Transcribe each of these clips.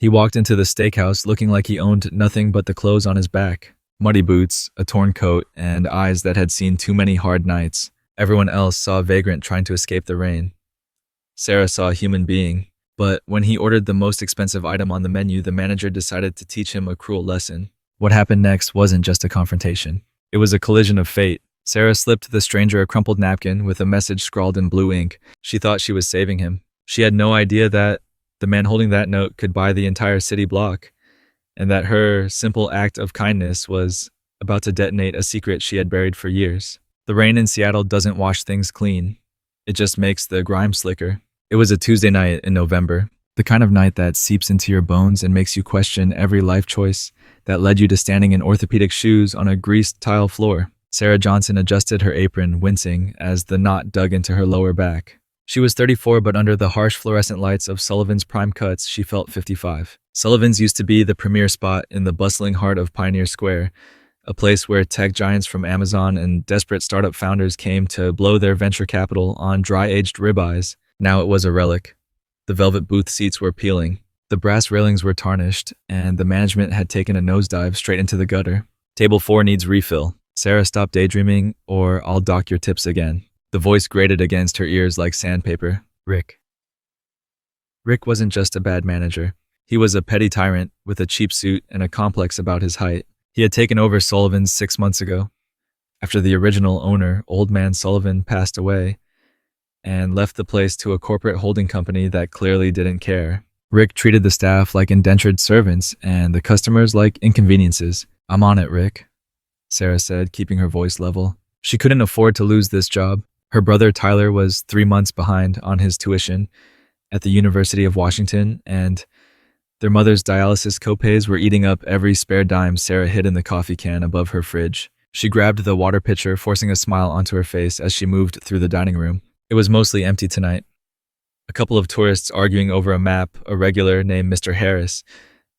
He walked into the steakhouse looking like he owned nothing but the clothes on his back. Muddy boots, a torn coat, and eyes that had seen too many hard nights. Everyone else saw a vagrant trying to escape the rain. Sarah saw a human being. But when he ordered the most expensive item on the menu, the manager decided to teach him a cruel lesson. What happened next wasn't just a confrontation. It was a collision of fate. Sarah slipped the stranger a crumpled napkin with a message scrawled in blue ink. She thought she was saving him. She had no idea that the man holding that note could buy the entire city block, and that her simple act of kindness was about to detonate a secret she had buried for years. The rain in Seattle doesn't wash things clean. It just makes the grime slicker. It was a Tuesday night in November, the kind of night that seeps into your bones and makes you question every life choice that led you to standing in orthopedic shoes on a greased tile floor. Sarah Johnson adjusted her apron, wincing as the knot dug into her lower back. She was 34, but under the harsh fluorescent lights of Sullivan's Prime Cuts, she felt 55. Sullivan's used to be the premier spot in the bustling heart of Pioneer Square, a place where tech giants from Amazon and desperate startup founders came to blow their venture capital on dry-aged ribeyes. Now it was a relic. The velvet booth seats were peeling. The brass railings were tarnished, and the management had taken a nosedive straight into the gutter. Table 4 needs refill. Sarah, stop daydreaming, or I'll dock your tips again. The voice grated against her ears like sandpaper. Rick. Rick wasn't just a bad manager. He was a petty tyrant with a cheap suit and a complex about his height. He had taken over Sullivan's 6 months ago, after the original owner, Old Man Sullivan, passed away, and left the place to a corporate holding company that clearly didn't care. Rick treated the staff like indentured servants and the customers like inconveniences. I'm on it, Rick, Sarah said, keeping her voice level. She couldn't afford to lose this job. Her brother Tyler was 3 months behind on his tuition at the University of Washington, and their mother's dialysis copays were eating up every spare dime Sarah hid in the coffee can above her fridge. She grabbed the water pitcher, forcing a smile onto her face as she moved through the dining room. It was mostly empty tonight. A couple of tourists arguing over a map, a regular named Mr. Harris,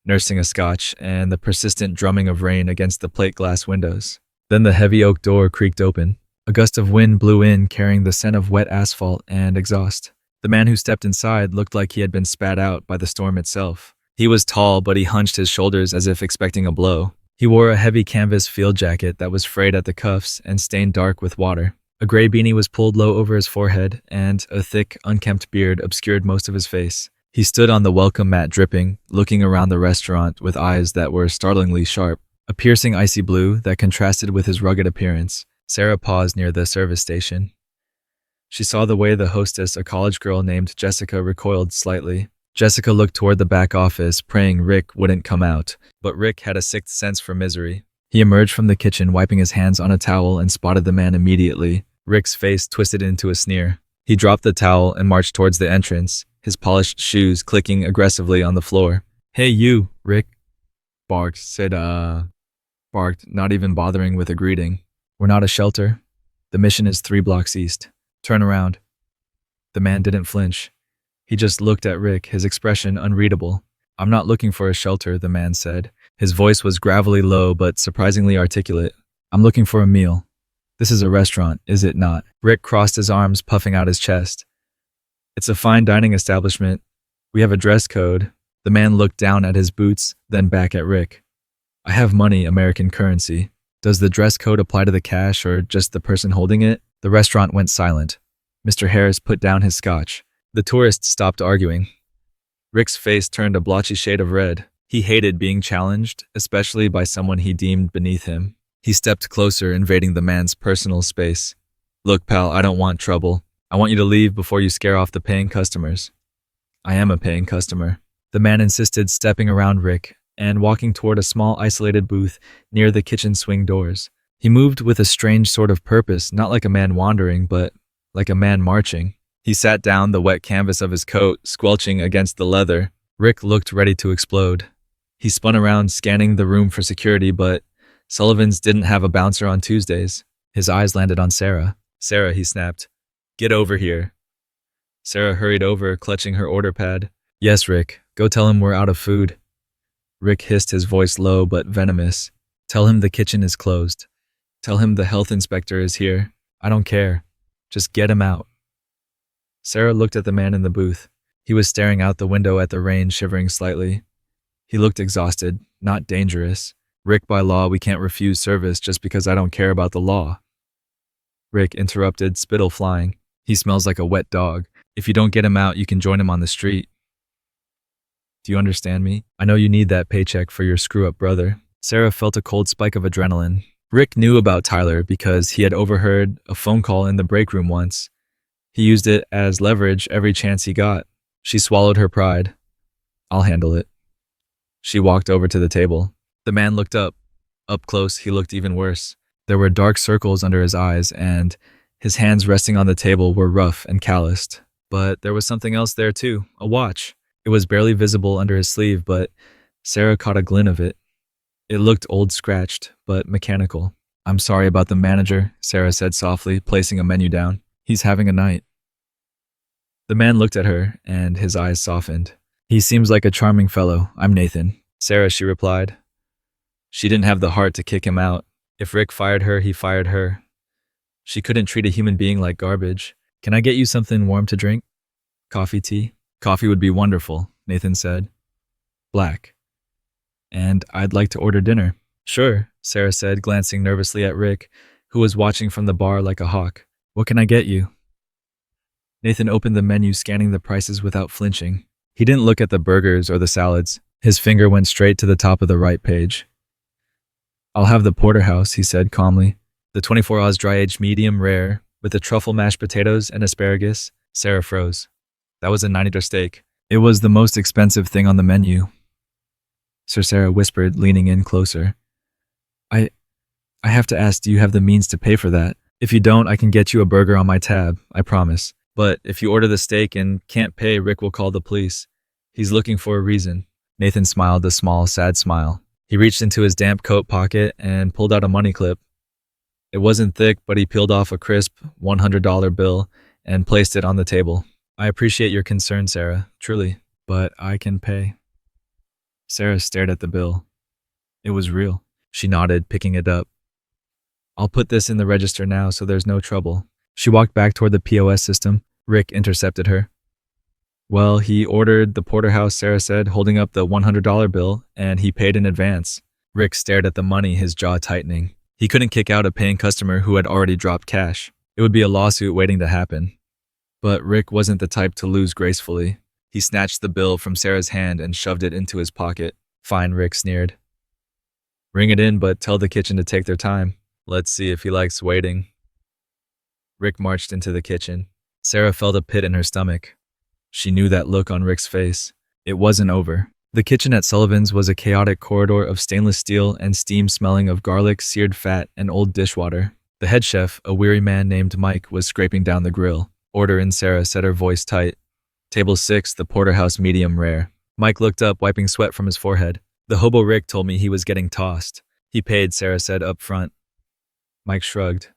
nursing a scotch, and the persistent drumming of rain against the plate glass windows. Then the heavy oak door creaked open. A gust of wind blew in, carrying the scent of wet asphalt and exhaust. The man who stepped inside looked like he had been spat out by the storm itself. He was tall, but he hunched his shoulders as if expecting a blow. He wore a heavy canvas field jacket that was frayed at the cuffs and stained dark with water. A gray beanie was pulled low over his forehead, and a thick, unkempt beard obscured most of his face. He stood on the welcome mat dripping, looking around the restaurant with eyes that were startlingly sharp, a piercing icy blue that contrasted with his rugged appearance. Sarah paused near the service station. She saw the way the hostess, a college girl named Jessica, recoiled slightly. Jessica looked toward the back office, praying Rick wouldn't come out, but Rick had a sixth sense for misery. He emerged from the kitchen, wiping his hands on a towel, and spotted the man immediately. Rick's face twisted into a sneer. He dropped the towel and marched towards the entrance, his polished shoes clicking aggressively on the floor. "Hey you, Rick," barked, not even bothering with a greeting. "We're not a shelter. The mission is 3 blocks east. Turn around." The man didn't flinch. He just looked at Rick, his expression unreadable. "I'm not looking for a shelter," the man said. His voice was gravelly low but surprisingly articulate. "I'm looking for a meal. This is a restaurant, is it not?" Rick crossed his arms, puffing out his chest. "It's a fine dining establishment. We have a dress code." The man looked down at his boots, then back at Rick. "I have money, American currency. Does the dress code apply to the cash or just the person holding it?" The restaurant went silent. Mr. Harris put down his scotch. The tourists stopped arguing. Rick's face turned a blotchy shade of red. He hated being challenged, especially by someone he deemed beneath him. He stepped closer, invading the man's personal space. "Look, pal, I don't want trouble. I want you to leave before you scare off the paying customers." "I am a paying customer." The man insisted, stepping around Rick and walking toward a small isolated booth near the kitchen swing doors. He moved with a strange sort of purpose, not like a man wandering, but like a man marching. He sat down, the wet canvas of his coat squelching against the leather. Rick looked ready to explode. He spun around, scanning the room for security, but Sullivan's didn't have a bouncer on Tuesdays. His eyes landed on Sarah. "Sarah," he snapped. "Get over here." Sarah hurried over, clutching her order pad. "Yes, Rick. Go tell him we're out of food." Rick hissed, his voice low but venomous. "Tell him the kitchen is closed. Tell him the health inspector is here. I don't care. Just get him out." Sarah looked at the man in the booth. He was staring out the window at the rain, shivering slightly. He looked exhausted, not dangerous. Rick, by law, we can't refuse service just because I don't care about the law. Rick interrupted, spittle flying. He smells like a wet dog. If you don't get him out, you can join him on the street. Do you understand me? I know you need that paycheck for your screw-up brother. Sarah felt a cold spike of adrenaline. Rick knew about Tyler because he had overheard a phone call in the break room once. He used it as leverage every chance he got. She swallowed her pride. I'll handle it. She walked over to the table. The man looked up. Up close, he looked even worse. There were dark circles under his eyes, and his hands resting on the table were rough and calloused. But there was something else there too, a watch. It was barely visible under his sleeve, but Sarah caught a glint of it. It looked old, scratched, but mechanical. I'm sorry about the manager, Sarah said softly, placing a menu down. He's having a night. The man looked at her, and his eyes softened. He seems like a charming fellow. I'm Nathan. Sarah, she replied. She didn't have the heart to kick him out. If Rick fired her, he fired her. She couldn't treat a human being like garbage. Can I get you something warm to drink? Coffee, tea? Coffee would be wonderful, Nathan said. Black. And I'd like to order dinner. Sure, Sarah said, glancing nervously at Rick, who was watching from the bar like a hawk. What can I get you? Nathan opened the menu, scanning the prices without flinching. He didn't look at the burgers or the salads. His finger went straight to the top of the right page. I'll have the porterhouse, he said calmly. The 24 Oz dry-aged medium rare, with the truffle mashed potatoes and asparagus. Sarah froze. That was a $90 steak. It was the most expensive thing on the menu. Sir Sarah whispered, leaning in closer. I have to ask, do you have the means to pay for that? If you don't, I can get you a burger on my tab, I promise. But if you order the steak and can't pay, Rick will call the police. He's looking for a reason. Nathan smiled a small, sad smile. He reached into his damp coat pocket and pulled out a money clip. It wasn't thick, but he peeled off a crisp $100 bill and placed it on the table. I appreciate your concern, Sarah, truly, but I can pay. Sarah stared at the bill. It was real. She nodded, picking it up. I'll put this in the register now so there's no trouble. She walked back toward the POS system. Rick intercepted her. Well, he ordered the porterhouse, Sarah said, holding up the $100 bill, and he paid in advance. Rick stared at the money, his jaw tightening. He couldn't kick out a paying customer who had already dropped cash. It would be a lawsuit waiting to happen. But Rick wasn't the type to lose gracefully. He snatched the bill from Sarah's hand and shoved it into his pocket. Fine, Rick sneered. Ring it in, but tell the kitchen to take their time. Let's see if he likes waiting. Rick marched into the kitchen. Sarah felt a pit in her stomach. She knew that look on Rick's face. It wasn't over. The kitchen at Sullivan's was a chaotic corridor of stainless steel and steam smelling of garlic, seared fat, and old dishwater. The head chef, a weary man named Mike, was scraping down the grill. Order in, Sarah said, her voice tight. Table 6, the porterhouse medium rare. Mike looked up, wiping sweat from his forehead. The hobo Rick told me he was getting tossed. He paid, Sarah said up front. Mike shrugged.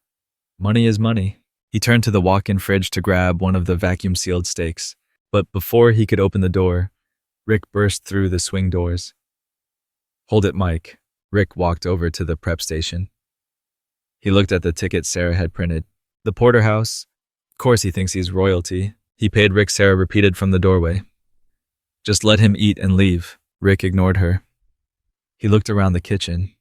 Money is money. He turned to the walk-in fridge to grab one of the vacuum-sealed steaks. But before he could open the door, Rick burst through the swing doors. Hold it, Mike. Rick walked over to the prep station. He looked at the ticket Sarah had printed. The porterhouse. Of course he thinks he's royalty. He paid Rick, Sarah repeated from the doorway. Just let him eat and leave. Rick ignored her. He looked around the kitchen.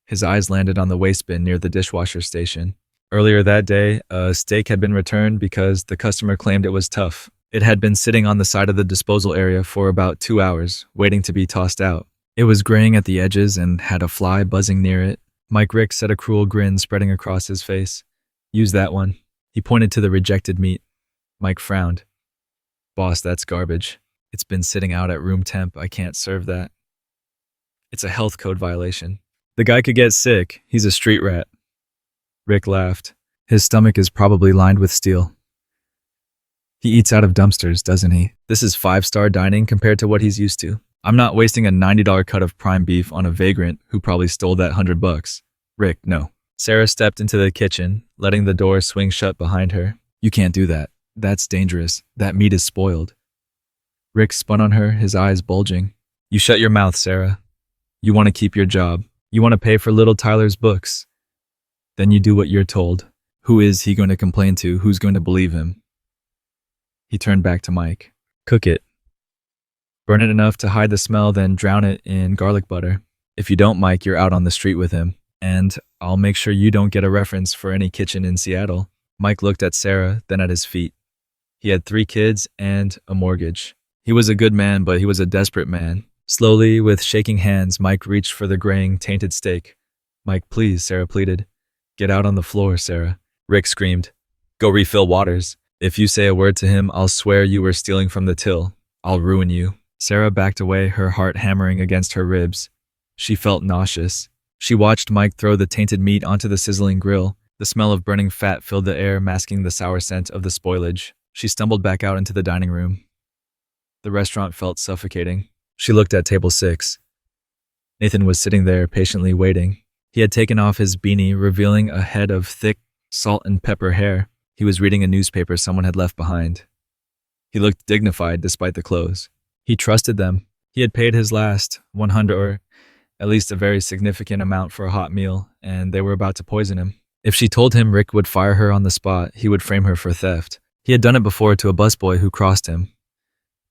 His eyes landed on the waste bin near the dishwasher station. Earlier that day, a steak had been returned because the customer claimed it was tough. It had been sitting on the side of the disposal area for about 2 hours, waiting to be tossed out. It was graying at the edges and had a fly buzzing near it. Mike Rick said, a cruel grin spreading across his face. Use that one. He pointed to the rejected meat. Mike frowned. Boss, that's garbage. It's been sitting out at room temp. I can't serve that. It's a health code violation. The guy could get sick. He's a street rat. Rick laughed. His stomach is probably lined with steel. He eats out of dumpsters, doesn't he? This is 5-star dining compared to what he's used to. I'm not wasting a $90 cut of prime beef on a vagrant who probably stole that $100. Rick, no. Sarah stepped into the kitchen, letting the door swing shut behind her. You can't do that. That's dangerous. That meat is spoiled. Rick spun on her, his eyes bulging. You shut your mouth, Sarah. You want to keep your job. You want to pay for little Tyler's books. Then you do what you're told. Who is he going to complain to? Who's going to believe him? He turned back to Mike. Cook it. Burn it enough to hide the smell, then drown it in garlic butter. If you don't, Mike, you're out on the street with him. And I'll make sure you don't get a reference for any kitchen in Seattle. Mike looked at Sarah, then at his feet. He had 3 kids and a mortgage. He was a good man, but he was a desperate man. Slowly, with shaking hands, Mike reached for the graying, tainted steak. Mike, please, Sarah pleaded. Get out on the floor, Sarah. Rick screamed. Go refill Waters. If you say a word to him, I'll swear you were stealing from the till. I'll ruin you. Sarah backed away, her heart hammering against her ribs. She felt nauseous. She watched Mike throw the tainted meat onto the sizzling grill. The smell of burning fat filled the air, masking the sour scent of the spoilage. She stumbled back out into the dining room. The restaurant felt suffocating. She looked at table 6. Nathan was sitting there, patiently waiting. He had taken off his beanie, revealing a head of thick, salt and pepper hair. He was reading a newspaper someone had left behind. He looked dignified despite the clothes. He trusted them. He had paid his last 100 or at least a very significant amount for a hot meal, and they were about to poison him. If she told him Rick would fire her on the spot, he would frame her for theft. He had done it before to a busboy who crossed him.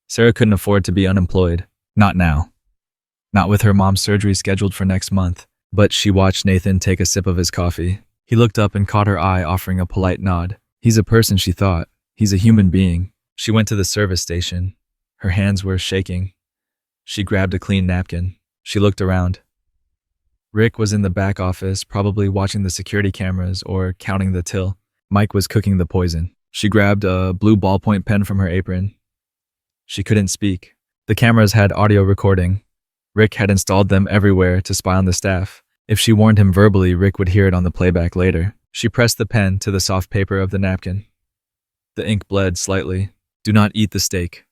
Sarah couldn't afford to be unemployed. Not now. Not with her mom's surgery scheduled for next month. But she watched Nathan take a sip of his coffee. He looked up and caught her eye, offering a polite nod. He's a person, she thought. He's a human being. She went to the service station. Her hands were shaking. She grabbed a clean napkin. She looked around. Rick was in the back office, probably watching the security cameras or counting the till. Mike was cooking the poison. She grabbed a blue ballpoint pen from her apron. She couldn't speak. The cameras had audio recording. Rick had installed them everywhere to spy on the staff. If she warned him verbally, Rick would hear it on the playback later. She pressed the pen to the soft paper of the napkin. The ink bled slightly. Do not eat the steak.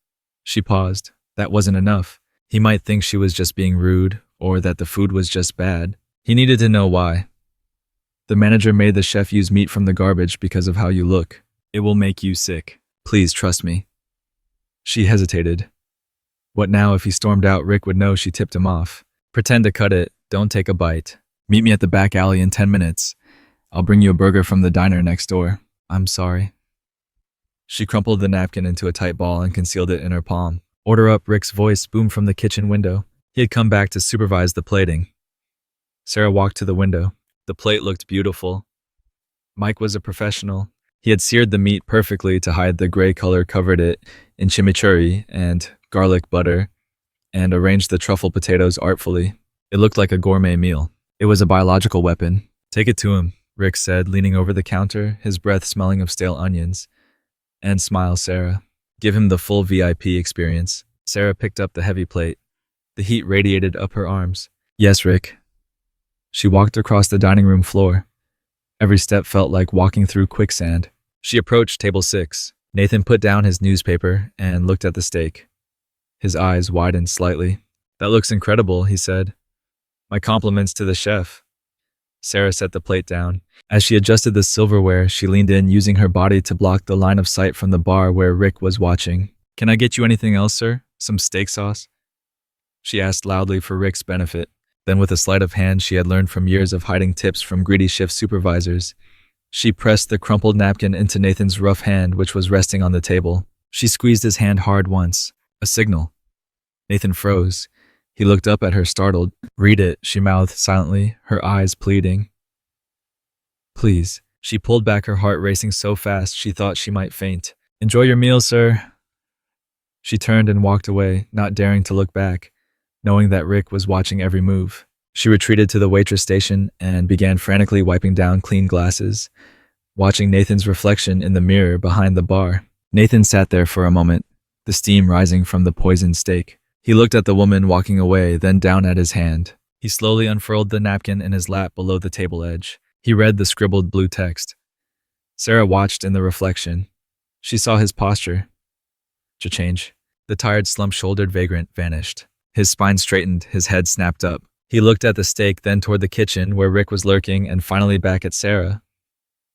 She paused. That wasn't enough. He might think she was just being rude, or that the food was just bad. He needed to know why. The manager made the chef use meat from the garbage because of how you look. It will make you sick. Please trust me. She hesitated. What now if he stormed out? Rick would know she tipped him off. Pretend to cut it. Don't take a bite. Meet me at the back alley in 10 minutes. I'll bring you a burger from the diner next door. I'm sorry. She crumpled the napkin into a tight ball and concealed it in her palm. Order up, Rick's voice boomed from the kitchen window. He had come back to supervise the plating. Sarah walked to the window. The plate looked beautiful. Mike was a professional. He had seared the meat perfectly to hide the gray color, covered it in chimichurri and garlic butter, and arranged the truffle potatoes artfully. It looked like a gourmet meal. It was a biological weapon. Take it to him, Rick said, leaning over the counter, his breath smelling of stale onions. And smile, Sarah. Give him the full VIP experience. Sarah picked up the heavy plate. The heat radiated up her arms. Yes, Rick. She walked across the dining room floor. Every step felt like walking through quicksand. She approached table 6. Nathan put down his newspaper and looked at the steak. His eyes widened slightly. That looks incredible, he said. My compliments to the chef. Sarah set the plate down. As she adjusted the silverware, she leaned in, using her body to block the line of sight from the bar where Rick was watching. Can I get you anything else, sir? Some steak sauce? She asked loudly for Rick's benefit. Then, with a sleight of hand she had learned from years of hiding tips from greedy shift supervisors, she pressed the crumpled napkin into Nathan's rough hand, which was resting on the table. She squeezed his hand hard once. A signal. Nathan froze. He looked up at her, startled. Read it, she mouthed silently, her eyes pleading. Please. She pulled back, her heart racing so fast she thought she might faint. Enjoy your meal, sir. She turned and walked away, not daring to look back, knowing that Rick was watching every move. She retreated to the waitress station and began frantically wiping down clean glasses, watching Nathan's reflection in the mirror behind the bar. Nathan sat there for a moment, the steam rising from the poisoned steak. He looked at the woman walking away, then down at his hand. He slowly unfurled the napkin in his lap below the table edge. He read the scribbled blue text. Sarah watched in the reflection. She saw his posture change. The tired, slump-shouldered vagrant vanished. His spine straightened, his head snapped up. He looked at the steak, then toward the kitchen where Rick was lurking, and finally back at Sarah.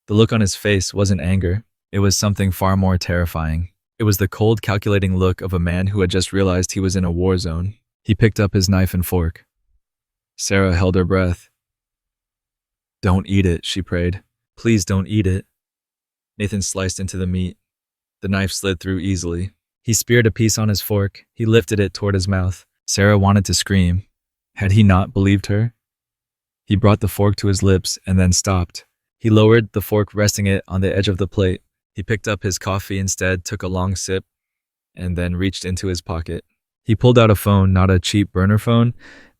The look on his face wasn't anger. It was something far more terrifying. It was the cold, calculating look of a man who had just realized he was in a war zone. He picked up his knife and fork. Sarah held her breath. Don't eat it, she prayed. Please don't eat it. Nathan sliced into the meat. The knife slid through easily. He speared a piece on his fork. He lifted it toward his mouth. Sarah wanted to scream. Had he not believed her? He brought the fork to his lips and then stopped. He lowered the fork, resting it on the edge of the plate. He picked up his coffee instead, took a long sip, and then reached into his pocket. He pulled out a phone, not a cheap burner phone,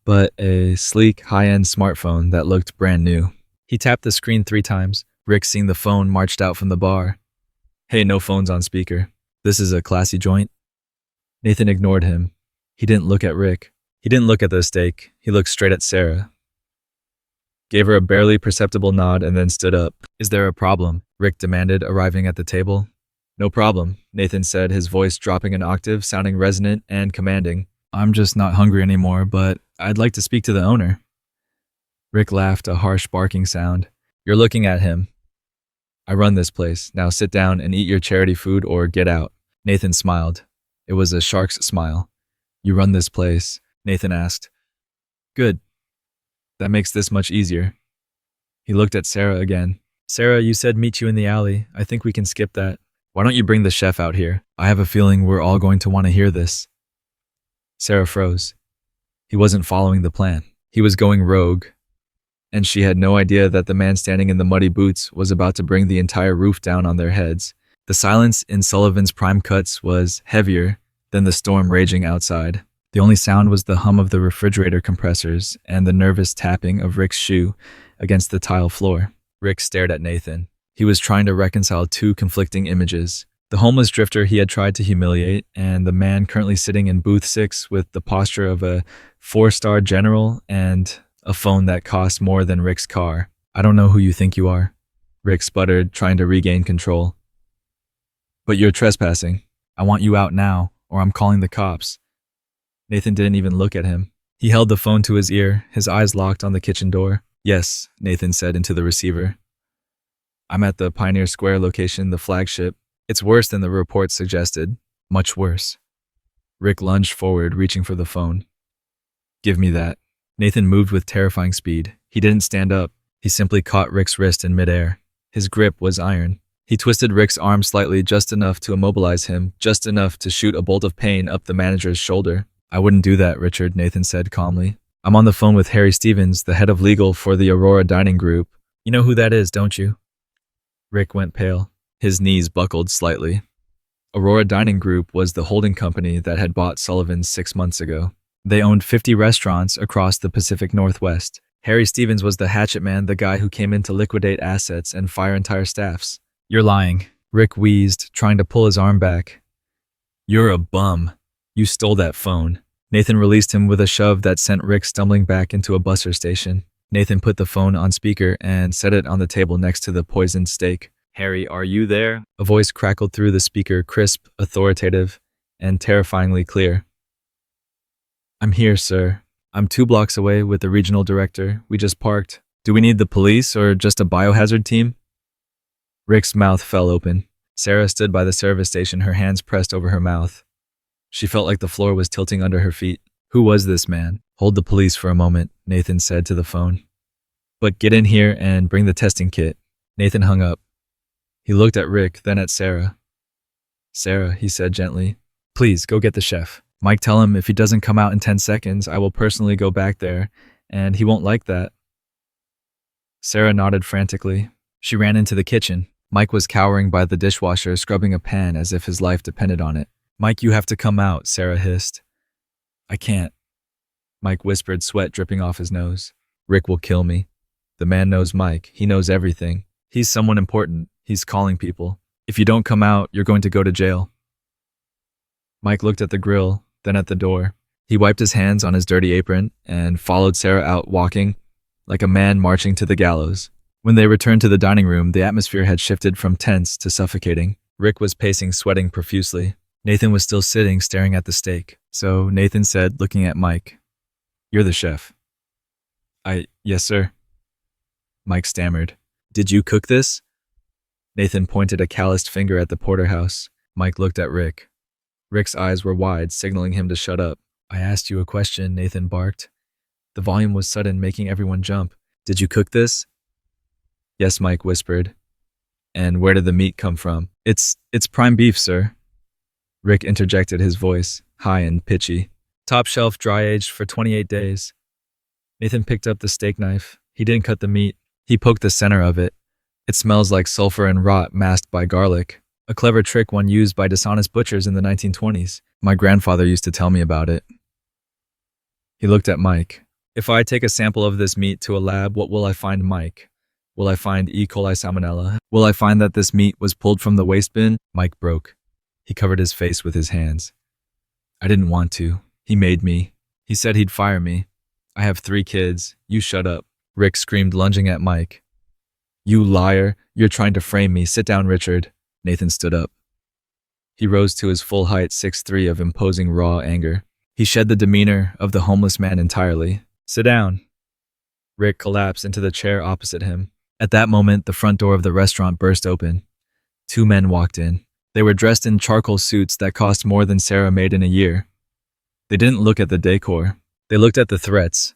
but a sleek, high-end smartphone that looked brand new. He tapped the screen 3 times. Rick, seeing the phone, marched out from the bar. Hey, no phones on speaker. This is a classy joint. Nathan ignored him. He didn't look at Rick. He didn't look at the steak. He looked straight at Sarah. Gave her a barely perceptible nod and then stood up. Is there a problem? Rick demanded, arriving at the table. No problem, Nathan said, his voice dropping an octave, sounding resonant and commanding. I'm just not hungry anymore, but I'd like to speak to the owner. Rick laughed, a harsh barking sound. You're looking at him. I run this place. Now sit down and eat your charity food or get out. Nathan smiled. It was a shark's smile. You run this place? Nathan asked. Good. That makes this much easier. He looked at Sarah again. Sarah, you said meet you in the alley. I think we can skip that. Why don't you bring the chef out here? I have a feeling we're all going to want to hear this. Sarah froze. He wasn't following the plan. He was going rogue. And she had no idea that the man standing in the muddy boots was about to bring the entire roof down on their heads. The silence in Sullivan's prime cuts was heavier than the storm raging outside. The only sound was the hum of the refrigerator compressors and the nervous tapping of Rick's shoe against the tile floor. Rick stared at Nathan. He was trying to reconcile 2 conflicting images. The homeless drifter he had tried to humiliate, and the man currently sitting in booth 6 with the posture of a 4-star general and a phone that cost more than Rick's car. I don't know who you think you are, Rick sputtered, trying to regain control. But you're trespassing. I want you out now, or I'm calling the cops. Nathan didn't even look at him. He held the phone to his ear, his eyes locked on the kitchen door. Yes, Nathan said into the receiver. I'm at the Pioneer Square location, the flagship. It's worse than the report suggested. Much worse. Rick lunged forward, reaching for the phone. Give me that. Nathan moved with terrifying speed. He didn't stand up. He simply caught Rick's wrist in midair. His grip was iron. He twisted Rick's arm slightly, just enough to immobilize him, just enough to shoot a bolt of pain up the manager's shoulder. I wouldn't do that, Richard, Nathan said calmly. I'm on the phone with Harry Stevens, the head of legal for the Aurora Dining Group. You know who that is, don't you? Rick went pale. His knees buckled slightly. Aurora Dining Group was the holding company that had bought Sullivan's 6 months ago. They owned 50 restaurants across the Pacific Northwest. Harry Stevens was the hatchet man, the guy who came in to liquidate assets and fire entire staffs. You're lying. Rick wheezed, trying to pull his arm back. You're a bum. You stole that phone. Nathan released him with a shove that sent Rick stumbling back into a busser station. Nathan put the phone on speaker and set it on the table next to the poisoned steak. Harry, are you there? A voice crackled through the speaker, crisp, authoritative, and terrifyingly clear. I'm here, sir. I'm 2 blocks away with the regional director. We just parked. Do we need the police or just a biohazard team? Rick's mouth fell open. Sarah stood by the service station, her hands pressed over her mouth. She felt like the floor was tilting under her feet. Who was this man? Hold the police for a moment, Nathan said to the phone. But get in here and bring the testing kit. Nathan hung up. He looked at Rick, then at Sarah. Sarah, he said gently, please go get the chef. Mike, tell him if he doesn't come out in 10 seconds, I will personally go back there, and he won't like that. Sarah nodded frantically. She ran into the kitchen. Mike was cowering by the dishwasher, scrubbing a pan as if his life depended on it. Mike, you have to come out, Sarah hissed. I can't. Mike whispered, sweat dripping off his nose. Rick will kill me. The man knows Mike. He knows everything. He's someone important. He's calling people. If you don't come out, you're going to go to jail. Mike looked at the grill, then at the door. He wiped his hands on his dirty apron and followed Sarah out, walking like a man marching to the gallows. When they returned to the dining room, the atmosphere had shifted from tense to suffocating. Rick was pacing, sweating profusely. Nathan was still sitting, staring at the steak. So Nathan said, looking at Mike, You're the chef. Yes, sir. Mike stammered. Did you cook this? Nathan pointed a calloused finger at the porterhouse. Mike looked at Rick. Rick's eyes were wide, signaling him to shut up. I asked you a question, Nathan barked. The volume was sudden, making everyone jump. Did you cook this? Yes, Mike whispered. And where did the meat come from? It's prime beef, sir. Rick interjected, his voice high and pitchy. Top shelf, dry aged for 28 days. Nathan picked up the steak knife. He didn't cut the meat. He poked the center of it. It smells like sulfur and rot masked by garlic. A clever trick one used by dishonest butchers in the 1920s. My grandfather used to tell me about it. He looked at Mike. If I take a sample of this meat to a lab, what will I find, Mike? Will I find E. coli salmonella? Will I find that this meat was pulled from the waste bin? Mike broke. He covered his face with his hands. I didn't want to. He made me. He said he'd fire me. I have 3 kids. You shut up. Rick screamed, lunging at Mike. You liar. You're trying to frame me. Sit down, Richard. Nathan stood up. He rose to his full height, 6'3", of imposing raw anger. He shed the demeanor of the homeless man entirely. Sit down. Rick collapsed into the chair opposite him. At that moment, the front door of the restaurant burst open. 2 men walked in. They were dressed in charcoal suits that cost more than Sarah made in a year. They didn't look at the decor. They looked at the threats.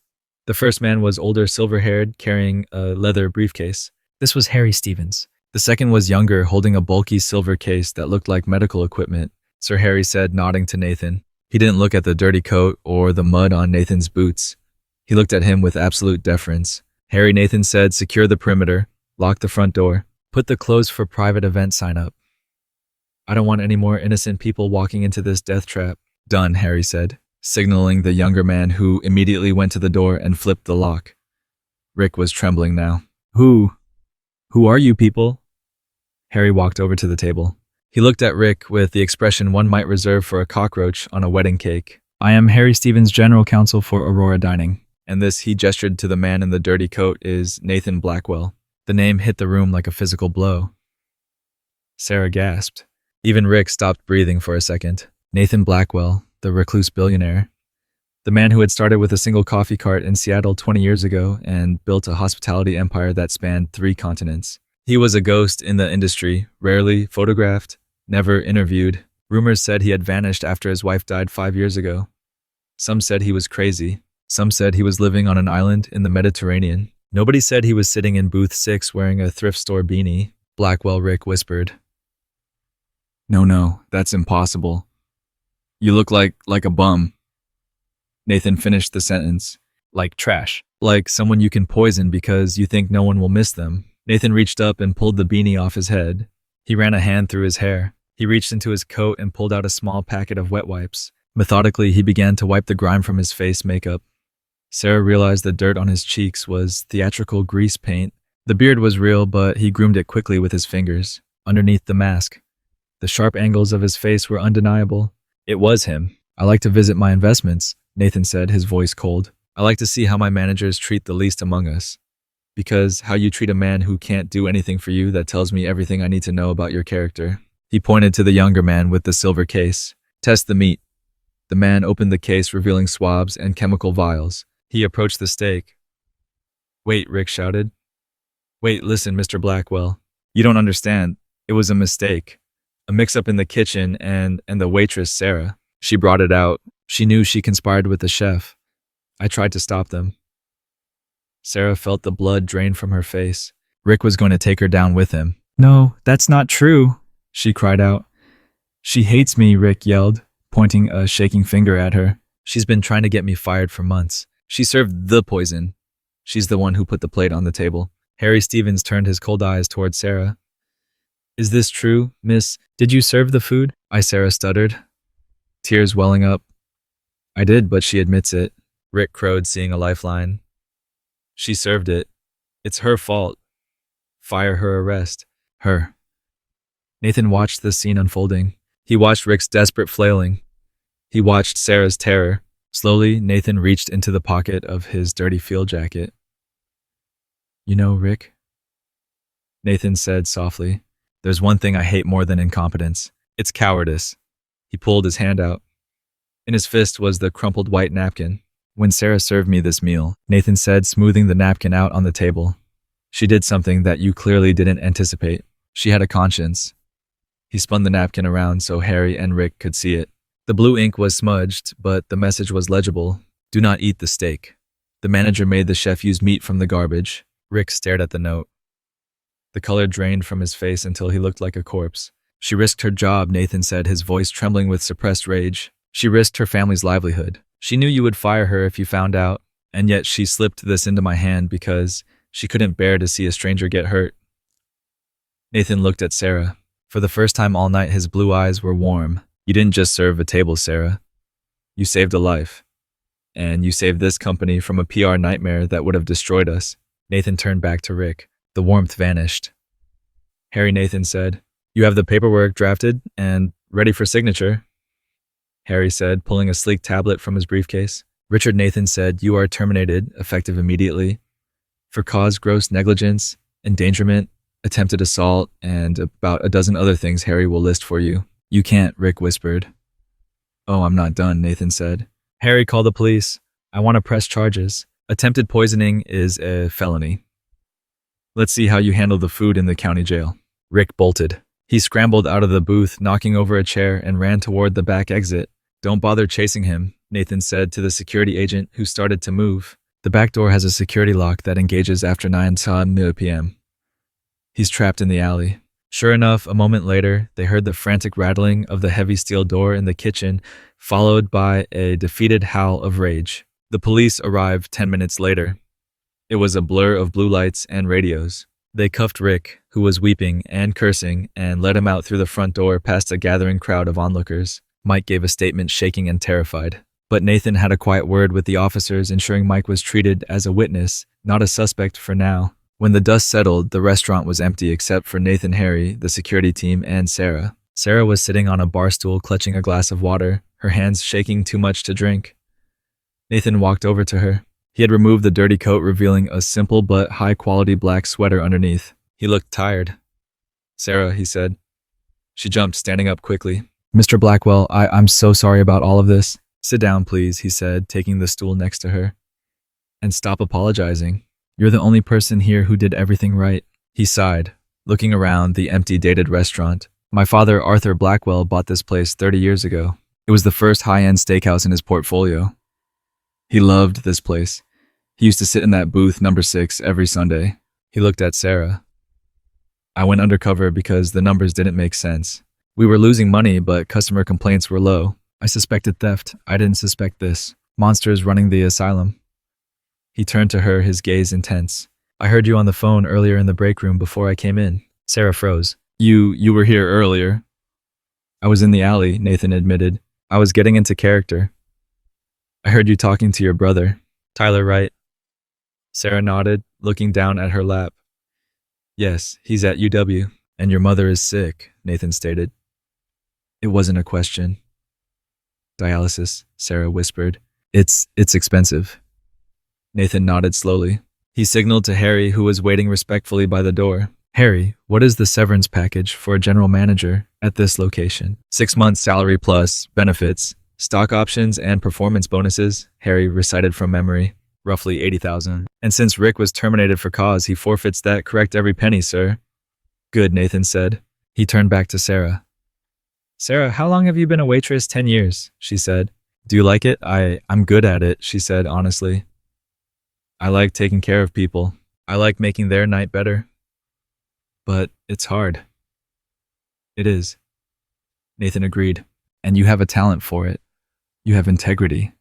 The first man was older, silver-haired, carrying a leather briefcase. This was Harry Stevens. The second was younger, holding a bulky silver case that looked like medical equipment. Sir Harry said, nodding to Nathan. He didn't look at the dirty coat or the mud on Nathan's boots. He looked at him with absolute deference. Harry, Nathan said, secure the perimeter, lock the front door, put the closed for private event sign up. I don't want any more innocent people walking into this death trap. Done, Harry said, signaling the younger man, who immediately went to the door and flipped the lock. Rick was trembling now. Who are you people? Harry walked over to the table. He looked at Rick with the expression one might reserve for a cockroach on a wedding cake. I am Harry Stevens, General Counsel for Aurora Dining. And this, he gestured to the man in the dirty coat, is Nathan Blackwell. The name hit the room like a physical blow. Sarah gasped. Even Rick stopped breathing for a second. Nathan Blackwell, the recluse billionaire. The man who had started with a single coffee cart in Seattle 20 years ago and built a hospitality empire that spanned 3 continents. He was a ghost in the industry, rarely photographed, never interviewed. Rumors said he had vanished after his wife died 5 years ago. Some said he was crazy. Some said he was living on an island in the Mediterranean. Nobody said he was sitting in booth 6 wearing a thrift store beanie. Blackwell, Rick whispered. No, that's impossible. You look like a bum. Nathan finished the sentence. Like trash. Like someone you can poison because you think no one will miss them. Nathan reached up and pulled the beanie off his head. He ran a hand through his hair. He reached into his coat and pulled out a small packet of wet wipes. Methodically, he began to wipe the grime from his face makeup. Sarah realized the dirt on his cheeks was theatrical grease paint. The beard was real, but he groomed it quickly with his fingers. Underneath the mask, the sharp angles of his face were undeniable. It was him. I like to visit my investments, Nathan said, his voice cold. I like to see how my managers treat the least among us. Because how you treat a man who can't do anything for you, that tells me everything I need to know about your character. He pointed to the younger man with the silver case. Test the meat. The man opened the case, revealing swabs and chemical vials. He approached the steak. Wait, Rick shouted. Wait, listen, Mr. Blackwell. You don't understand. It was a mistake. A mix-up in the kitchen and the waitress, Sarah. She brought it out. She knew she conspired with the chef. I tried to stop them. Sarah felt the blood drain from her face. Rick was going to take her down with him. No, that's not true, she cried out. She hates me, Rick yelled, pointing a shaking finger at her. She's been trying to get me fired for months. She served the poison. She's the one who put the plate on the table. Harry Stevens turned his cold eyes toward Sarah. Is this true, miss? Did you serve the food? Sarah stuttered, tears welling up. I did, but she admits it. Rick crowed, seeing a lifeline. She served it. It's her fault. Fire her, arrest her. Nathan watched the scene unfolding. He watched Rick's desperate flailing. He watched Sarah's terror. Slowly, Nathan reached into the pocket of his dirty field jacket. You know, Rick, Nathan said softly, there's one thing I hate more than incompetence. It's cowardice. He pulled his hand out. In his fist was the crumpled white napkin. When Sarah served me this meal, Nathan said, smoothing the napkin out on the table, she did something that you clearly didn't anticipate. She had a conscience. He spun the napkin around so Harry and Rick could see it. The blue ink was smudged, but the message was legible. Do not eat the steak. The manager made the chef use meat from the garbage. Rick stared at the note. The color drained from his face until he looked like a corpse. She risked her job, Nathan said, his voice trembling with suppressed rage. She risked her family's livelihood. She knew you would fire her if you found out, and yet she slipped this into my hand because she couldn't bear to see a stranger get hurt. Nathan looked at Sarah. For the first time all night, his blue eyes were warm. You didn't just serve a table, Sarah. You saved a life. And you saved this company from a PR nightmare that would have destroyed us. Nathan turned back to Rick. The warmth vanished. Harry, Nathan said, you have the paperwork drafted and ready for signature. Harry said, pulling a sleek tablet from his briefcase. Richard, Nathan said, you are terminated, effective immediately. For cause gross negligence, endangerment, attempted assault, and about a dozen other things Harry will list for you. You can't, Rick whispered. Oh, I'm not done, Nathan said. Harry, call the police. I want to press charges. Attempted poisoning is a felony. Let's see how you handle the food in the county jail. Rick bolted. He scrambled out of the booth, knocking over a chair, and ran toward the back exit. Don't bother chasing him, Nathan said to the security agent, who started to move. The back door has a security lock that engages after 9 p.m. He's trapped in the alley. Sure enough, a moment later, they heard the frantic rattling of the heavy steel door in the kitchen, followed by a defeated howl of rage. The police arrived 10 minutes later. It was a blur of blue lights and radios. They cuffed Rick, who was weeping and cursing, and led him out through the front door past a gathering crowd of onlookers. Mike gave a statement, shaking and terrified. But Nathan had a quiet word with the officers, ensuring Mike was treated as a witness, not a suspect for now. When the dust settled, the restaurant was empty except for Nathan, Harry, the security team, and Sarah. Sarah was sitting on a bar stool clutching a glass of water, her hands shaking too much to drink. Nathan walked over to her. He had removed the dirty coat, revealing a simple but high-quality black sweater underneath. He looked tired. Sarah, he said. She jumped, standing up quickly. Mr. Blackwell, I'm so sorry about all of this. Sit down, please, he said, taking the stool next to her. And stop apologizing. You're the only person here who did everything right. He sighed, looking around the empty, dated restaurant. My father, Arthur Blackwell, bought this place 30 years ago. It was the first high-end steakhouse in his portfolio. He loved this place. He used to sit in that booth, number 6, every Sunday. He looked at Sarah. I went undercover because the numbers didn't make sense. We were losing money, but customer complaints were low. I suspected theft. I didn't suspect this. Monsters running the asylum. He turned to her, his gaze intense. I heard you on the phone earlier in the break room before I came in. Sarah froze. You were here earlier. I was in the alley, Nathan admitted. I was getting into character. I heard you talking to your brother. Tyler, right? Sarah nodded, looking down at her lap. Yes, he's at UW. And your mother is sick, Nathan stated. It wasn't a question. Dialysis, Sarah whispered. It's expensive. Nathan nodded slowly. He signaled to Harry, who was waiting respectfully by the door. Harry, what is the severance package for a general manager at this location? 6 months salary plus benefits, stock options, and performance bonuses, Harry recited from memory. Roughly $80,000. And since Rick was terminated for cause, he forfeits that. Correct every penny, sir. Good, Nathan said. He turned back to Sarah. Sarah, how long have you been a waitress? 10 years, she said. Do you like it? I'm good at it, she said honestly. I like taking care of people. I like making their night better. But it's hard. It is. Nathan agreed. And you have a talent for it. You have integrity.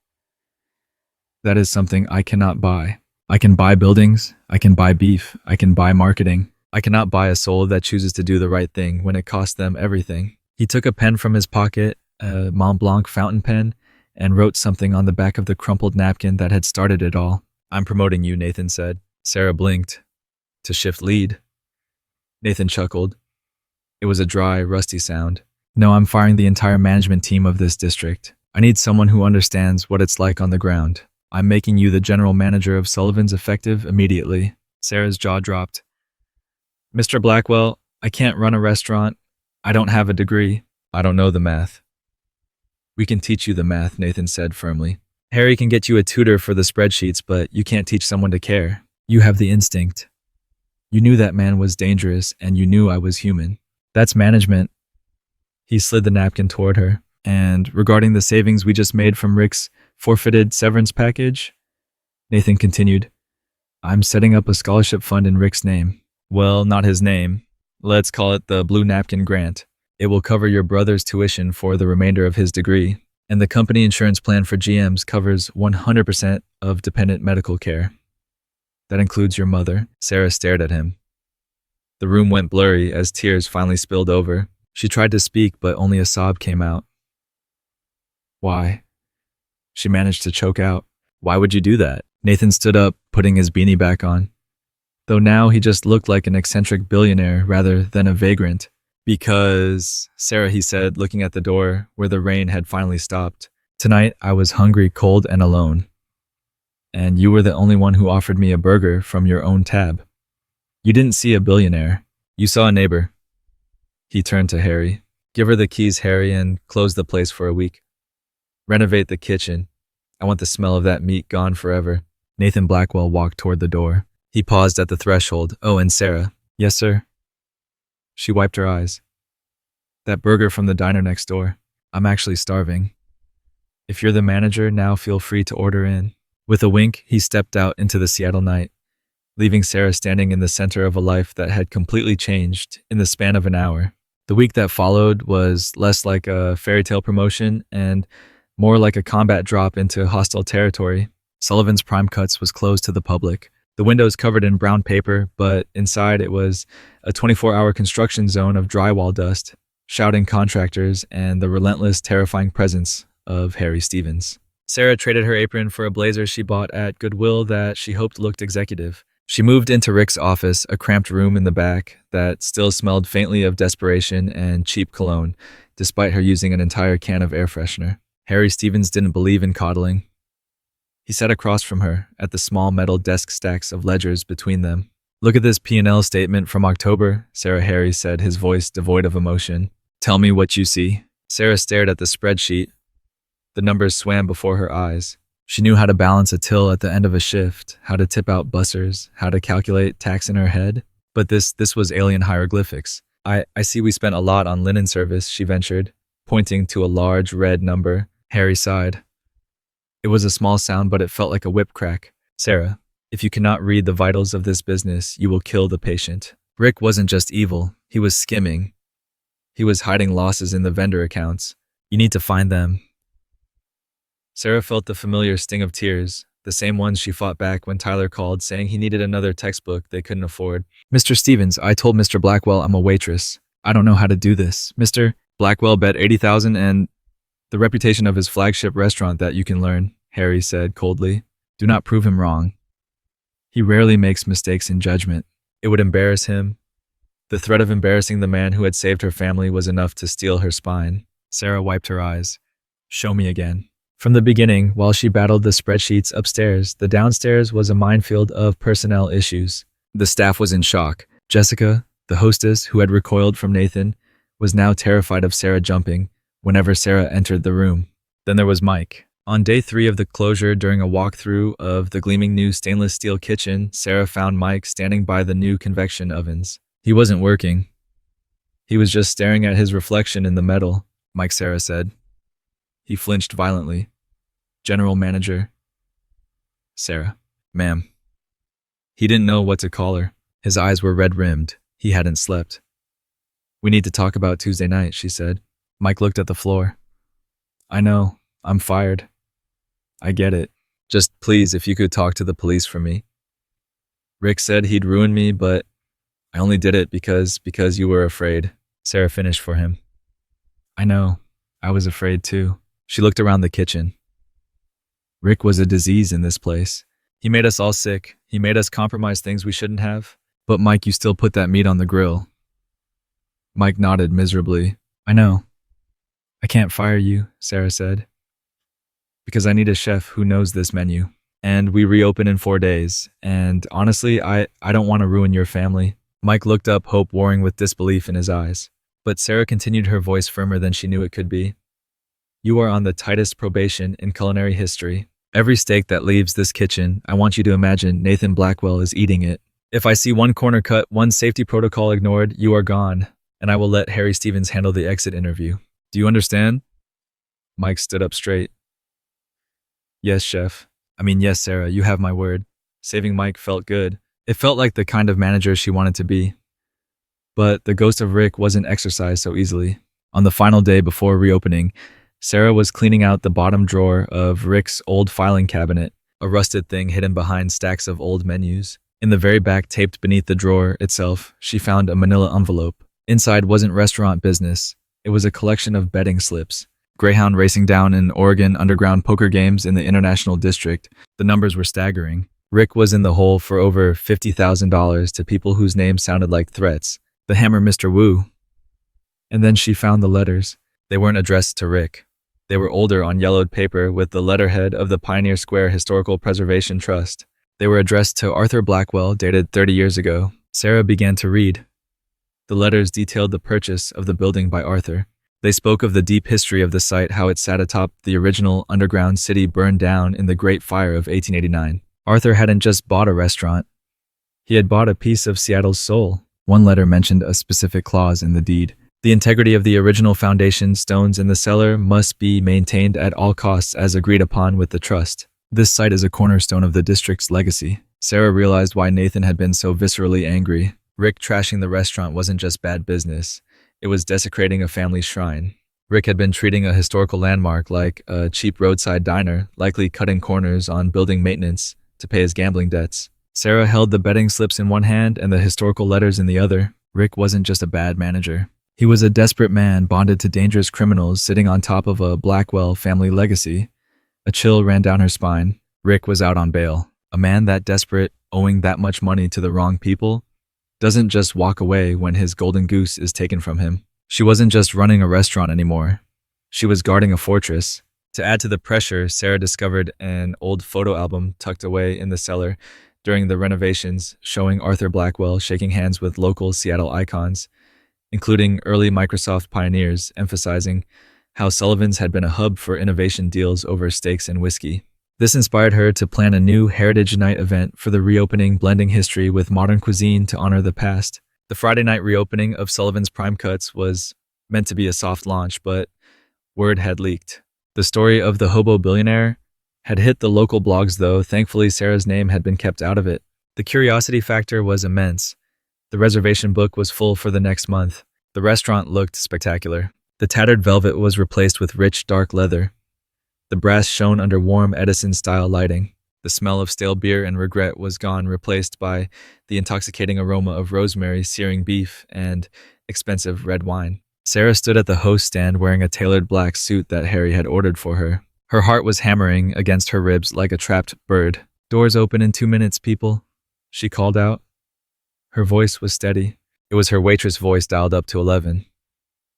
That is something I cannot buy. I can buy buildings. I can buy beef. I can buy marketing. I cannot buy a soul that chooses to do the right thing when it costs them everything. He took a pen from his pocket, a Mont Blanc fountain pen, and wrote something on the back of the crumpled napkin that had started it all. I'm promoting you, Nathan said. Sarah blinked. To shift lead. Nathan chuckled. It was a dry, rusty sound. No, I'm firing the entire management team of this district. I need someone who understands what it's like on the ground. I'm making you the general manager of Sullivan's effective immediately. Sarah's jaw dropped. Mr. Blackwell, I can't run a restaurant. I don't have a degree. I don't know the math. We can teach you the math, Nathan said firmly. Harry can get you a tutor for the spreadsheets, but you can't teach someone to care. You have the instinct. You knew that man was dangerous, and you knew I was human. That's management. He slid the napkin toward her. And regarding the savings we just made from Rick's forfeited severance package, Nathan continued, I'm setting up a scholarship fund in Rick's name. Well, not his name. Let's call it the Blue Napkin Grant. It will cover your brother's tuition for the remainder of his degree, and the company insurance plan for GMs covers 100% of dependent medical care. That includes your mother." Sarah stared at him. The room went blurry as tears finally spilled over. She tried to speak, but only a sob came out. "Why?" She managed to choke out. "Why would you do that?" Nathan stood up, putting his beanie back on. Though now he just looked like an eccentric billionaire rather than a vagrant. "Because," Sarah, he said, looking at the door where the rain had finally stopped, "tonight I was hungry, cold, and alone. And you were the only one who offered me a burger from your own tab. You didn't see a billionaire. You saw a neighbor." He turned to Harry. "Give her the keys, Harry, and close the place for a week. Renovate the kitchen. I want the smell of that meat gone forever." Nathan Blackwell walked toward the door. He paused at the threshold. "Oh, and Sarah." "Yes, sir." She wiped her eyes. "That burger from the diner next door. I'm actually starving. If you're the manager, now feel free to order in." With a wink, he stepped out into the Seattle night, leaving Sarah standing in the center of a life that had completely changed in the span of an hour. The week that followed was less like a fairy tale promotion and more like a combat drop into hostile territory. Sullivan's Prime Cuts was closed to the public. The windows covered in brown paper, but inside it was a 24-hour construction zone of drywall dust, shouting contractors, and the relentless, terrifying presence of Harry Stevens. Sarah traded her apron for a blazer she bought at Goodwill that she hoped looked executive. She moved into Rick's office, a cramped room in the back that still smelled faintly of desperation and cheap cologne, despite her using an entire can of air freshener. Harry Stevens didn't believe in coddling. He sat across from her at the small metal desk stacks of ledgers between them. "Look at this P&L statement from October," Sarah Harry said, his voice devoid of emotion. "Tell me what you see." Sarah stared at the spreadsheet. The numbers swam before her eyes. She knew how to balance a till at the end of a shift, how to tip out bussers, how to calculate tax in her head. But this was alien hieroglyphics. I see we spent a lot on linen service," she ventured, pointing to a large red number. Harry sighed. It was a small sound, but it felt like a whip crack. "Sarah, if you cannot read the vitals of this business, you will kill the patient." Rick wasn't just evil, he was skimming. He was hiding losses in the vendor accounts. "You need to find them." Sarah felt the familiar sting of tears, the same ones she fought back when Tyler called saying he needed another textbook they couldn't afford. "Mr. Stevens, I told Mr. Blackwell I'm a waitress. I don't know how to do this. Mr. Blackwell bet $80,000 and the reputation of his flagship restaurant that you can learn," Harry said coldly. "Do not prove him wrong. He rarely makes mistakes in judgment. It would embarrass him." The threat of embarrassing the man who had saved her family was enough to steel her spine. Sarah wiped her eyes. "Show me again." From the beginning, while she battled the spreadsheets upstairs, the downstairs was a minefield of personnel issues. The staff was in shock. Jessica, the hostess who had recoiled from Nathan, was now terrified of Sarah jumping whenever Sarah entered the room. Then there was Mike. On day 3 of the closure, during a walkthrough of the gleaming new stainless steel kitchen, Sarah found Mike standing by the new convection ovens. He wasn't working. He was just staring at his reflection in the metal, Mike, Sarah said. He flinched violently. "General Manager." "Sarah." "Ma'am." He didn't know what to call her. His eyes were red-rimmed. He hadn't slept. "We need to talk about Tuesday night," she said. Mike looked at the floor. "I know. I'm fired. I get it. Just please, if you could talk to the police for me. Rick said he'd ruin me, but I only did it because you were afraid." Sarah finished for him. "I know. I was afraid too." She looked around the kitchen. Rick was a disease in this place. He made us all sick. He made us compromise things we shouldn't have. But Mike, you still put that meat on the grill. Mike nodded miserably. "I know. I can't fire you," Sarah said. "Because I need a chef who knows this menu. And we reopen in 4 days. And honestly, I don't want to ruin your family." Mike looked up, hope warring with disbelief in his eyes. But Sarah continued, her voice firmer than she knew it could be. "You are on the tightest probation in culinary history. Every steak that leaves this kitchen, I want you to imagine Nathan Blackwell is eating it. If I see one corner cut, one safety protocol ignored, you are gone, and I will let Harry Stevens handle the exit interview. Do you understand?" Mike stood up straight. "Yes, chef. Yes, Sarah, you have my word." Saving Mike felt good. It felt like the kind of manager she wanted to be. But the ghost of Rick wasn't exorcised so easily. On the final day before reopening, Sarah was cleaning out the bottom drawer of Rick's old filing cabinet, a rusted thing hidden behind stacks of old menus. In the very back, taped beneath the drawer itself, she found a manila envelope. Inside wasn't restaurant business. It was a collection of betting slips. Greyhound racing down in Oregon underground poker games in the International District. The numbers were staggering. Rick was in the hole for over $50,000 to people whose names sounded like threats. The Hammer Mr. Wu. And then she found the letters. They weren't addressed to Rick. They were older on yellowed paper with the letterhead of the Pioneer Square Historical Preservation Trust. They were addressed to Arthur Blackwell, dated 30 years ago. Sarah began to read. The letters detailed the purchase of the building by Arthur. They spoke of the deep history of the site, how it sat atop the original underground city burned down in the Great Fire of 1889. Arthur hadn't just bought a restaurant. He had bought a piece of Seattle's soul. One letter mentioned a specific clause in the deed. The integrity of the original foundation stones in the cellar must be maintained at all costs as agreed upon with the trust. This site is a cornerstone of the district's legacy. Sarah realized why Nathan had been so viscerally angry. Rick trashing the restaurant wasn't just bad business. It was desecrating a family shrine. Rick had been treating a historical landmark like a cheap roadside diner, likely cutting corners on building maintenance to pay his gambling debts. Sarah held the betting slips in one hand and the historical letters in the other. Rick wasn't just a bad manager. He was a desperate man bonded to dangerous criminals sitting on top of a Blackwell family legacy. A chill ran down her spine. Rick was out on bail. A man that desperate, owing that much money to the wrong people, doesn't just walk away when his golden goose is taken from him. She wasn't just running a restaurant anymore. She was guarding a fortress. To add to the pressure, Sarah discovered an old photo album tucked away in the cellar during the renovations, showing Arthur Blackwell shaking hands with local Seattle icons, including early Microsoft pioneers, emphasizing how Sullivan's had been a hub for innovation deals over steaks and whiskey. This inspired her to plan a new Heritage Night event for the reopening, blending history with modern cuisine to honor the past. The Friday night reopening of Sullivan's Prime Cuts was meant to be a soft launch, but word had leaked. The story of the hobo billionaire had hit the local blogs, though. Thankfully, Sarah's name had been kept out of it. The curiosity factor was immense. The reservation book was full for the next month. The restaurant looked spectacular. The tattered velvet was replaced with rich, dark leather. The brass shone under warm Edison-style lighting. The smell of stale beer and regret was gone, replaced by the intoxicating aroma of rosemary, searing beef, and expensive red wine. Sarah stood at the host stand wearing a tailored black suit that Harry had ordered for her. Her heart was hammering against her ribs like a trapped bird. "Doors open in 2 minutes, people," she called out. Her voice was steady. It was her waitress voice dialed up to 11.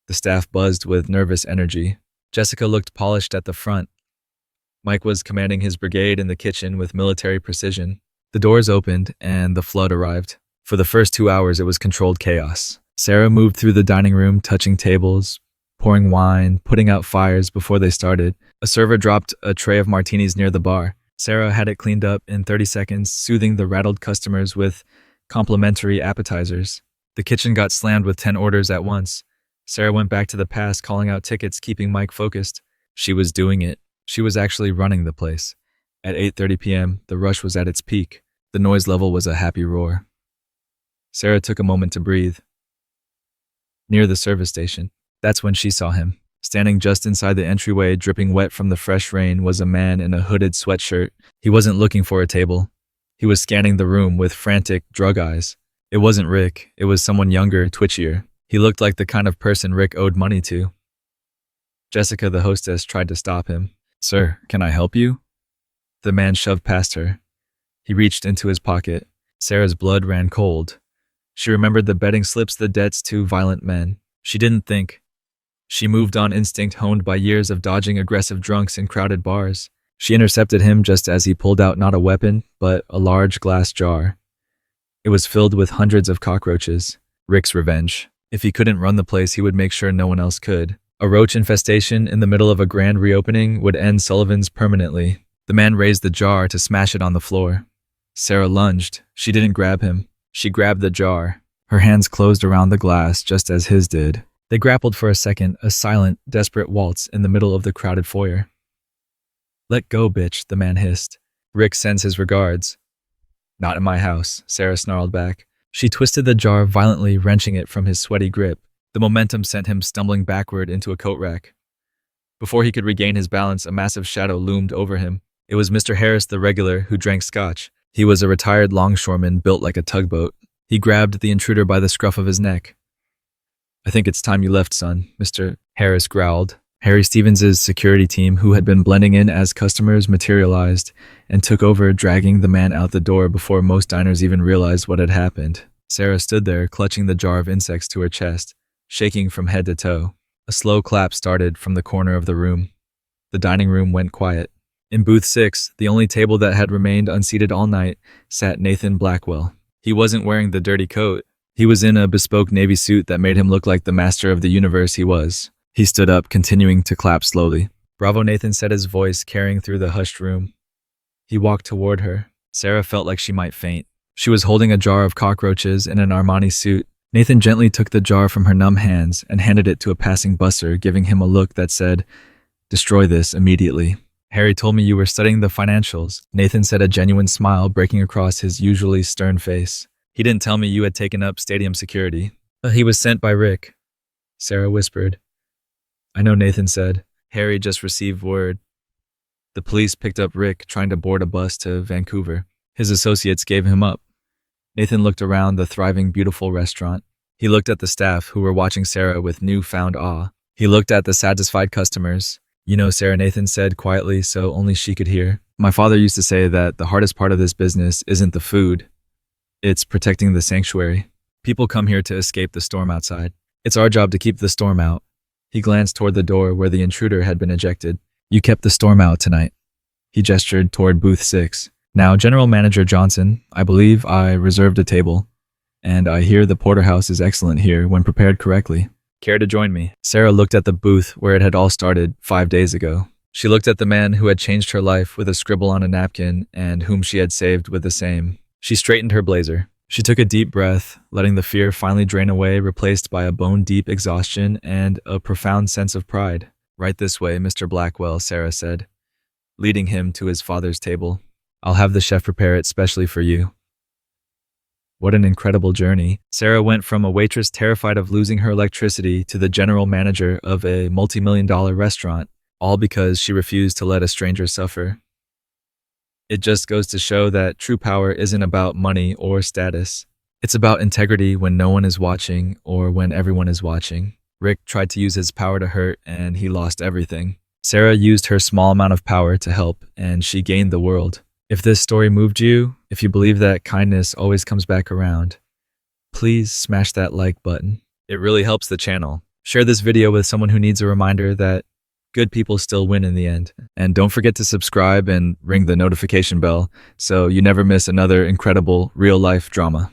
The staff buzzed with nervous energy. Jessica looked polished at the front. Mike was commanding his brigade in the kitchen with military precision. The doors opened and the flood arrived. For the first 2 hours, it was controlled chaos. Sarah moved through the dining room, touching tables, pouring wine, putting out fires before they started. A server dropped a tray of martinis near the bar. Sarah had it cleaned up in 30 seconds, soothing the rattled customers with complimentary appetizers. The kitchen got slammed with 10 orders at once. Sarah went back to the past, calling out tickets, keeping Mike focused. She was doing it. She was actually running the place. At 8:30 p.m., the rush was at its peak. The noise level was a happy roar. Sarah took a moment to breathe. Near the service station, that's when she saw him. Standing just inside the entryway, dripping wet from the fresh rain, was a man in a hooded sweatshirt. He wasn't looking for a table. He was scanning the room with frantic, drug eyes. It wasn't Rick. It was someone younger, twitchier. He looked like the kind of person Rick owed money to. Jessica, the hostess, tried to stop him. "Sir, can I help you?" The man shoved past her. He reached into his pocket. Sarah's blood ran cold. She remembered the betting slips, the debts to violent men. She didn't think. She moved on instinct honed by years of dodging aggressive drunks in crowded bars. She intercepted him just as he pulled out not a weapon, but a large glass jar. It was filled with hundreds of cockroaches. Rick's revenge. If he couldn't run the place, he would make sure no one else could. A roach infestation in the middle of a grand reopening would end Sullivan's permanently. The man raised the jar to smash it on the floor. Sarah lunged. She didn't grab him. She grabbed the jar. Her hands closed around the glass just as his did. They grappled for a second, a silent, desperate waltz in the middle of the crowded foyer. "Let go, bitch," the man hissed. "Rick sends his regards." "Not in my house," Sarah snarled back. She twisted the jar violently, wrenching it from his sweaty grip. The momentum sent him stumbling backward into a coat rack. Before he could regain his balance, a massive shadow loomed over him. It was Mr. Harris, the regular, who drank scotch. He was a retired longshoreman built like a tugboat. He grabbed the intruder by the scruff of his neck. "I think it's time you left, son," Mr. Harris growled. Harry Stevens's security team, who had been blending in as customers, materialized and took over, dragging the man out the door before most diners even realized what had happened. Sarah stood there, clutching the jar of insects to her chest, shaking from head to toe. A slow clap started from the corner of the room. The dining room went quiet. In booth 6, the only table that had remained unseated all night, sat Nathan Blackwell. He wasn't wearing the dirty coat. He was in a bespoke navy suit that made him look like the master of the universe he was. He stood up, continuing to clap slowly. "Bravo," Nathan said, his voice carrying through the hushed room. He walked toward her. Sarah felt like she might faint. She was holding a jar of cockroaches in an Armani suit. Nathan gently took the jar from her numb hands and handed it to a passing busser, giving him a look that said, "Destroy this immediately." "Harry told me you were studying the financials," Nathan said, a genuine smile breaking across his usually stern face. "He didn't tell me you had taken up stadium security." "He was sent by Rick," Sarah whispered. "I know," Nathan said. "Harry just received word. The police picked up Rick trying to board a bus to Vancouver. His associates gave him up." Nathan looked around the thriving, beautiful restaurant. He looked at the staff, who were watching Sarah with newfound awe. He looked at the satisfied customers. "You know, Sarah," Nathan said quietly so only she could hear, "my father used to say that the hardest part of this business isn't the food. It's protecting the sanctuary. People come here to escape the storm outside. It's our job to keep the storm out." He glanced toward the door where the intruder had been ejected. "You kept the storm out tonight." He gestured toward booth 6. "Now, General Manager Johnson, I believe I reserved a table, and I hear the porterhouse is excellent here when prepared correctly. Care to join me?" Sarah looked at the booth where it had all started 5 days ago. She looked at the man who had changed her life with a scribble on a napkin and whom she had saved with the same. She straightened her blazer. She took a deep breath, letting the fear finally drain away, replaced by a bone-deep exhaustion and a profound sense of pride. "Right this way, Mr. Blackwell," Sarah said, leading him to his father's table. "I'll have the chef prepare it specially for you." What an incredible journey. Sarah went from a waitress terrified of losing her electricity to the general manager of a multi-million-dollar restaurant, all because she refused to let a stranger suffer. It just goes to show that true power isn't about money or status. It's about integrity when no one is watching or when everyone is watching. Rick tried to use his power to hurt, and he lost everything. Sarah used her small amount of power to help, and she gained the world. If this story moved you, if you believe that kindness always comes back around, please smash that like button. It really helps the channel. Share this video with someone who needs a reminder that good people still win in the end. And don't forget to subscribe and ring the notification bell so you never miss another incredible real-life drama.